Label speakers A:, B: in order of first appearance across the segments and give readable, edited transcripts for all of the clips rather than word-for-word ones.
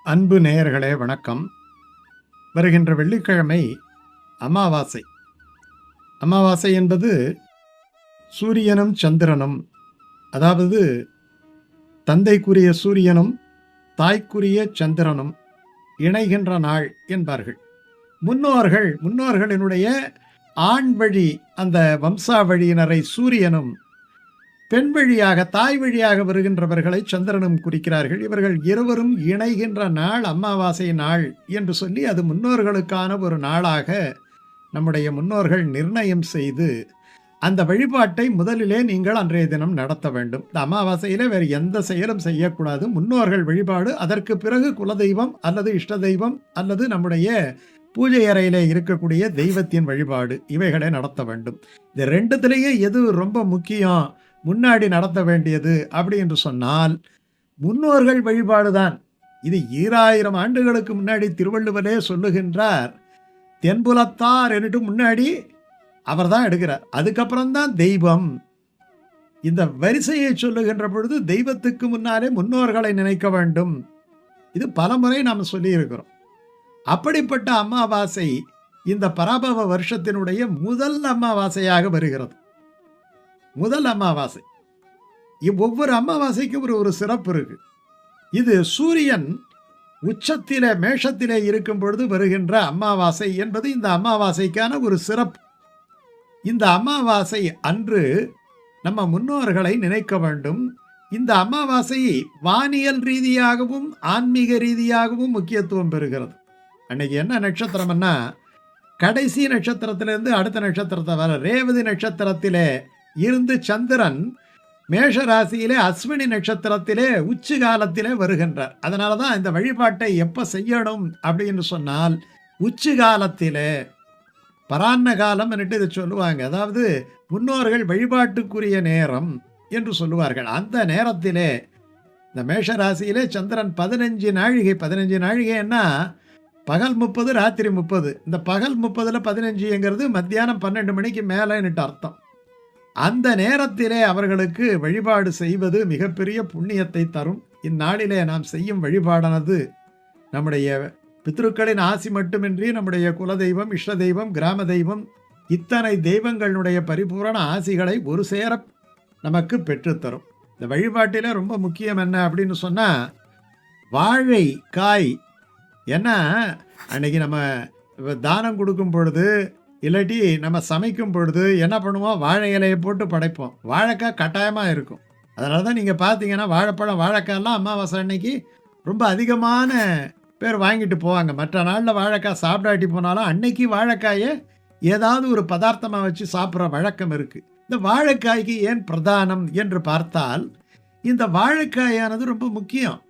A: அன்பு நேயர்களே வணக்கம். வருகின்ற வெள்ளிக்கிழமை அமாவாசை. அமாவாசை என்பது சூரியனும் சந்திரனும், அதாவது தந்தைக்குரிய சூரியனும் தாய்க்குரிய சந்திரனும் இணைகின்ற நாள் என்பார்கள். முன்னோர்களினுடைய ஆண் வழி அந்த வம்சாவழியினரை சூரியனும், பெண் வழியாக தாய் வழியாக வருகின்றவர்களை சந்திரனும் குறிக்கிறார்கள். இவர்கள் இருவரும் இணைகின்ற நாள் அமாவாசை நாள் என்று சொல்லி அது முன்னோர்களுக்கான ஒரு நாளாக நம்முடைய முன்னோர்கள் நிர்ணயம் செய்து அந்த வழிபாட்டை முதலிலே நீங்கள் அன்றைய தினம் நடத்த வேண்டும். இந்த அமாவாசையிலே வேறு எந்த செயலும் செய்யக்கூடாது. முன்னோர்கள் வழிபாடு, அதற்கு பிறகு குலதெய்வம் அல்லது இஷ்ட தெய்வம் அல்லது நம்முடைய பூஜை அறையிலே இருக்கக்கூடிய தெய்வத்தின் வழிபாடு, இவைகளை நடத்த வேண்டும். இந்த ரெண்டுத்திலேயே எது ரொம்ப முக்கியம், முன்னாடி நடத்த வேண்டியது அப்படி என்று சொன்னால் முன்னோர்கள் வழிபாடுதான். இது 2000 ஆண்டுகளுக்கு முன்னாடி திருவள்ளுவரே சொல்லுகின்றார். தென்புலத்தார் என்னட்டு முன்னாடி அவர் தான் எடுக்கிறார், அதுக்கப்புறம்தான் தெய்வம். இந்த வரிசையை சொல்லுகின்ற பொழுது தெய்வத்துக்கு முன்னாலே முன்னோர்களை நினைக்க வேண்டும். இது பலமுறை நாம் சொல்லியிருக்கிறோம். அப்படிப்பட்ட அமாவாசை இந்த பராபவ வருஷத்தினுடைய முதல் அமாவாசையாக வருகிறது. முதல் அமாவாசை. ஒவ்வொரு அமாவாசைக்கும் ஒரு சிறப்பு இருக்கு. இது சூரியன் உச்சத்திலே மேஷத்திலே இருக்கும் பொழுது வருகின்ற அமாவாசை என்பது இந்த அமாவாசைக்கான ஒரு சிறப்பு. இந்த அமாவாசை அன்று நம்ம முன்னோர்களை நினைக்க வேண்டும். இந்த அமாவாசை வானியல் ரீதியாகவும் ஆன்மீக ரீதியாகவும் முக்கியத்துவம் பெறுகிறது. அன்னைக்கு என்ன நட்சத்திரம்னா, கடைசி நட்சத்திரத்திலிருந்து அடுத்த நட்சத்திரத்தை வர ரேவதி நட்சத்திரத்திலே இருந்து சந்திரன் மேஷ ராசியிலே அஸ்வினி நட்சத்திரத்திலே உச்சி காலத்திலே வருகின்றார். அதனால தான் இந்த வழிபாட்டை எப்போ செய்யணும் அப்படின்னு சொன்னால் உச்சி காலத்திலே, பரான்ன காலம் என்று இதை சொல்லுவாங்க. அதாவது முன்னோர்கள் வழிபாட்டுக்குரிய நேரம் என்று சொல்லுவார்கள். அந்த நேரத்திலே இந்த மேஷ ராசியிலே சந்திரன் 15 நாழிகைன்னா பகல் 30 ராத்திரி 30. இந்த பகல் 30ல் 15ங்கிறது மத்தியானம் 12 மணிக்கு மேலேன்னுட்டு அர்த்தம். அந்த நேரத்திலே அவர்களுக்கு வழிபாடு செய்வது மிகப்பெரிய புண்ணியத்தை தரும். இந்நாளிலே நாம் செய்யும் வழிபாடானது நம்முடைய பித்ருக்களின் ஆசி மட்டுமின்றி நம்முடைய குலதெய்வம், இஷ்ட தெய்வம், கிராம தெய்வம், இத்தனை தெய்வங்களுடைய பரிபூரண ஆசிகளை ஒரு சேர நமக்கு பெற்றுத்தரும். இந்த வழிபாட்டில் ரொம்ப முக்கியம் என்ன அப்படின்னு சொன்னால் வாழை காய். ஏன்னா அன்னைக்கு நம்ம தானம் கொடுக்கும் பொழுது இல்லாட்டி நம்ம சமைக்கும் பொழுது என்ன பண்ணுவோம், வாழை இலையை போட்டு படைப்போம். வாழைக்காய் கட்டாயமாக இருக்கும். அதனால தான் நீங்கள் பார்த்தீங்கன்னா வாழைப்பழம், வாழைக்காயெல்லாம் அமாவாசை அன்னைக்கு ரொம்ப அதிகமான பேர் வாங்கிட்டு போவாங்க. மற்ற நாளில் வாழைக்காய் சாப்பிடாட்டி போனாலும் அன்னைக்கு வாழைக்காயை ஏதாவது ஒரு பதார்த்தமாக வச்சு சாப்பிட்ற வழக்கம் இருக்குது. இந்த வாழைக்காய்க்கு ஏன் பிரதானம் என்று பார்த்தால், இந்த வாழைக்காயானது ரொம்ப முக்கியம்.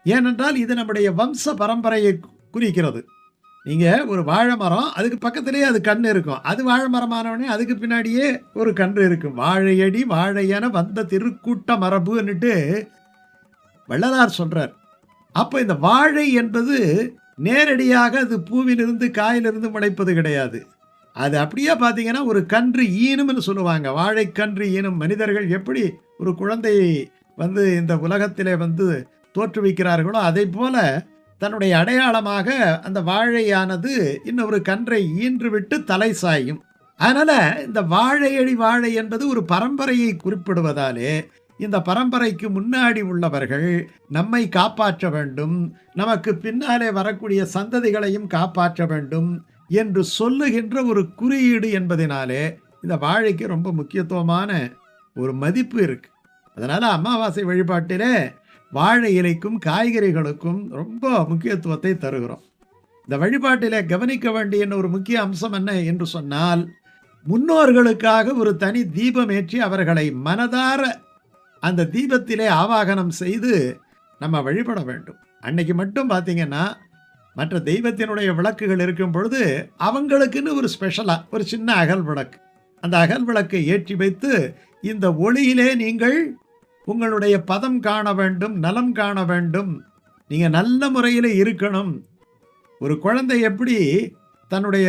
A: ஏனென்றால் இது நம்முடைய வம்ச பரம்பரையை குறிக்கிறது. நீங்கள் ஒரு வாழை மரம், அதுக்கு பக்கத்திலேயே அது கன்று இருக்கும். அது வாழை மரமானவனே அதுக்கு பின்னாடியே ஒரு கன்று இருக்கும். வாழையடி வாழையென வந்த திருக்கூட்ட மரபுன்னுட்டு வள்ளலார் சொல்கிறார். அப்போ இந்த வாழை என்பது நேரடியாக அது பூவிலிருந்து காயிலிருந்து முளைப்பது கிடையாது. அது அப்படியே பார்த்தீங்கன்னா ஒரு கன்று ஈனும்னு சொல்லுவாங்க. வாழைக்கன்று ஈனும். மனிதர்கள் எப்படி ஒரு குழந்தையை இந்த உலகத்திலே தோற்றுவிக்கிறார்களோ அதை போல தன்னுடைய அடையாளமாக அந்த வாழையானது இன்னொரு கன்றை ஈன்று விட்டு தலை சாயும். அதனால இந்த வாழையடி வாழை என்பது ஒரு பரம்பரையை குறிப்பிடுவதாலே இந்த பரம்பரைக்கு முன்னாடி உள்ளவர்கள் நம்மை காப்பாற்ற வேண்டும், நமக்கு பின்னாலே வரக்கூடிய சந்ததிகளையும் காப்பாற்ற வேண்டும் என்று சொல்லுகின்ற ஒரு குறியீடு என்பதனாலே இந்த வாழைக்கு ரொம்ப முக்கியத்துவமான ஒரு மதிப்பு இருக்கு. அதனால அமாவாசை வழிபாட்டிலே வாழை இலைக்கும் காய்கறிகளுக்கும் ரொம்ப முக்கியத்துவத்தை தருகிறோம். இந்த வழிபாட்டிலே கவனிக்க வேண்டிய ஒரு முக்கிய அம்சம் என்ன என்று சொன்னால், முன்னோர்களுக்காக ஒரு தனி தீபம் ஏற்றி அவர்களை மனதார அந்த தீபத்திலே ஆவாகனம் செய்து நம்ம வழிபட வேண்டும். அன்னைக்கு மட்டும் பார்த்தீங்கன்னா மற்ற தெய்வத்தினுடைய விளக்குகள் இருக்கும் பொழுது அவங்களுக்குன்னு ஒரு ஸ்பெஷலாக ஒரு சின்ன அகல் விளக்கு, அந்த அகல் விளக்கை ஏற்றி வைத்து இந்த ஒளியிலே நீங்கள் உங்களுடைய பதம் காண வேண்டும், நலம் காண வேண்டும், நீங்கள் நல்ல முறையில் இருக்கணும். ஒரு குழந்தை எப்படி தன்னுடைய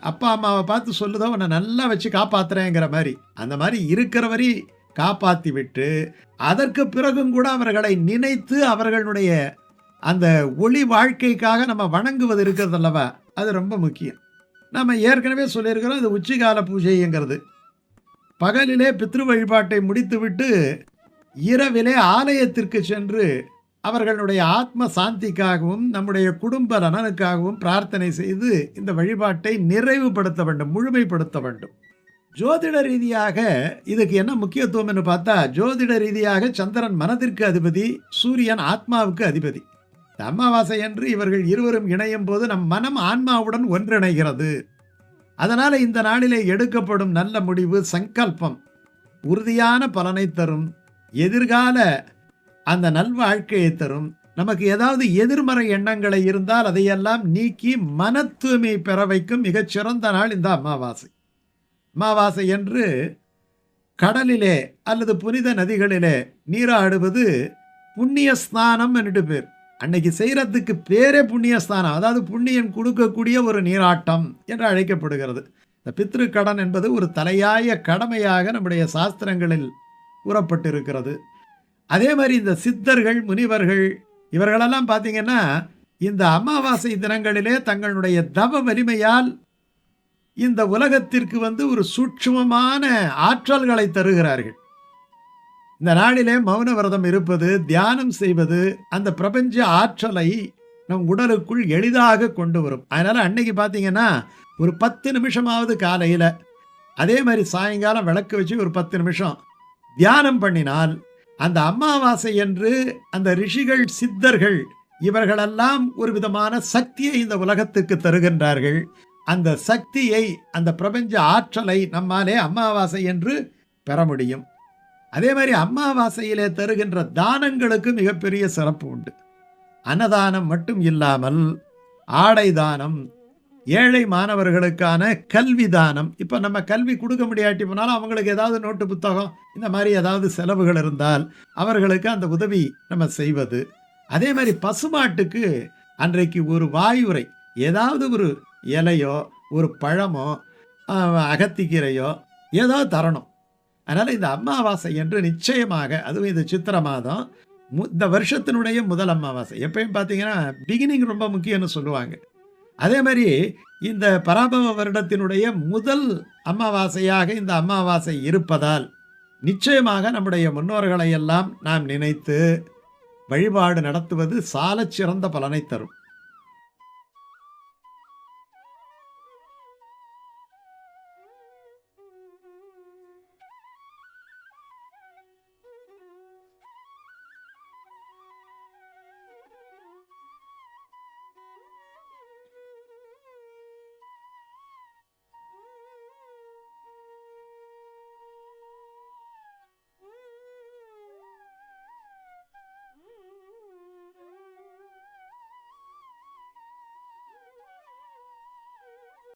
A: அப்பா அம்மாவை பார்த்து சொல்லுதோ உன்னை நல்லா வச்சு காப்பாற்றுறேங்கிற மாதிரி, அந்த மாதிரி இருக்கிற வரை காப்பாற்றி விட்டு அதற்கு பிறகும் கூட அவர்களை நினைத்து அவர்களுடைய அந்த ஒளி வாழ்க்கைக்காக நம்ம வணங்குவது இருக்கிறது அல்லவா, அது ரொம்ப முக்கியம். நம்ம ஏற்கனவே சொல்லியிருக்கிறோம், அது உச்சிகால பூஜைங்கிறது. பகலிலே பித்ரு வழிபாட்டை முடித்துவிட்டு இரவிலே ஆலயத்திற்கு சென்று அவர்களுடைய ஆத்ம சாந்திக்காகவும் நம்முடைய குடும்ப நலனுக்காகவும் பிரார்த்தனை செய்து இந்த வழிபாட்டை நிறைவுபடுத்த வேண்டும், முழுமைப்படுத்த வேண்டும். ஜோதிட ரீதியாக இதுக்கு என்ன முக்கியத்துவம் என்று பார்த்தா, ஜோதிட ரீதியாக சந்திரன் மனதிற்கு அதிபதி, சூரியன் ஆத்மாவுக்கு அதிபதி. இந்த அமாவாசை அன்று இவர்கள் இருவரும் இணையும் போது நம் மனம் ஆன்மாவுடன் ஒன்றிணைகிறது. அதனால இந்த நாளிலே எடுக்கப்படும் நல்ல முடிவு, சங்கல்பம் உறுதியான பலனை தரும், எதிர்கால அந்த நல்வாழ்க்கையை தரும். நமக்கு ஏதாவது எதிர்மறை எண்ணங்களை இருந்தால் அதையெல்லாம் நீக்கி மன தூய்மை பெற வைக்கும் மிகச்சிறந்த நாள் இந்த அமாவாசை. அமாவாசை என்று கடலிலே அல்லது புனித நதிகளிலே நீராடுவது புண்ணிய ஸ்நானம் என்று பேர். அன்னைக்கு செய்கிறதுக்கு பேரே புண்ணிய ஸ்நானம், அதாவது புண்ணியம் கொடுக்கக்கூடிய ஒரு நீராட்டம் என்று அழைக்கப்படுகிறது. இந்த பித்ரு கடன் என்பது ஒரு தலையாய கடமையாக நம்முடைய சாஸ்திரங்களில் கூறப்பட்டிருக்கிறது. அதே மாதிரி இந்த சித்தர்கள், முனிவர்கள் இவர்களெல்லாம் பார்த்தீங்கன்னா இந்த அமாவாசை தினங்களிலே தங்களுடைய தவ வலிமையால் இந்த உலகத்திற்கு ஒரு சூட்சுமமான ஆற்றல்களை தருகிறார்கள். இந்த நாளிலே மௌன விரதம் இருப்பது, தியானம் செய்வது அந்த பிரபஞ்ச ஆற்றலை நம் உடலுக்குள் எளிதாக கொண்டு வரும். அதனால் அன்னைக்கு பார்த்தீங்கன்னா ஒரு 10 நிமிஷமாவது காலையில், அதே மாதிரி சாயங்காலம் விளக்கு வச்சு ஒரு 10 நிமிஷம் தியானம் பண்ணினால் அந்த அமாவாசை என்று அந்த ரிஷிகள், சித்தர்கள் இவர்களெல்லாம் ஒரு விதமான சக்தியை இந்த உலகத்துக்கு தருகின்றார்கள். அந்த சக்தியை, அந்த பிரபஞ்ச ஆற்றலை நம்மாலே அமாவாசை என்று பெற முடியும். அதே மாதிரி அமாவாசையிலே தருகின்ற தானங்களுக்கு மிகப்பெரிய சிறப்பு உண்டு. அன்னதானம் மட்டும் இல்லாமல் ஆடை தானம், ஏழை மாணவர்களுக்கான கல்வி தானம். இப்போ நம்ம கல்வி கொடுக்க முடியாட்டி போனாலும் அவங்களுக்கு ஏதாவது நோட்டு புத்தகம் இந்த மாதிரி ஏதாவது செலவுகள் இருந்தால் அவர்களுக்கு அந்த உதவி நம்ம செய்வது. அதே மாதிரி பசுமாட்டுக்கு அன்றைக்கு ஒரு வாயுரை, ஏதாவது ஒரு இலையோ ஒரு பழமோ அகத்திக்கீரையோ ஏதோ தரணும். அதனால் இந்த அமாவாசை என்று நிச்சயமாக, அதுவும் இந்த சித்திரை மாதம் இந்த வருஷத்தினுடைய முதல் அமாவாசை. எப்பயும் பார்த்தீங்கன்னா பிகினிங் ரொம்ப முக்கியம்னு சொல்லுவாங்க. அதே மாதிரி இந்த பராபவ வருடத்தினுடைய முதல் அமாவாசையாக இந்த அமாவாசை இருப்பதால் நிச்சயமாக நம்முடைய முன்னோர்களை எல்லாம் நாம் நினைத்து வழிபாடு நடத்துவது சாலச் சிறந்த பலனை தரும்.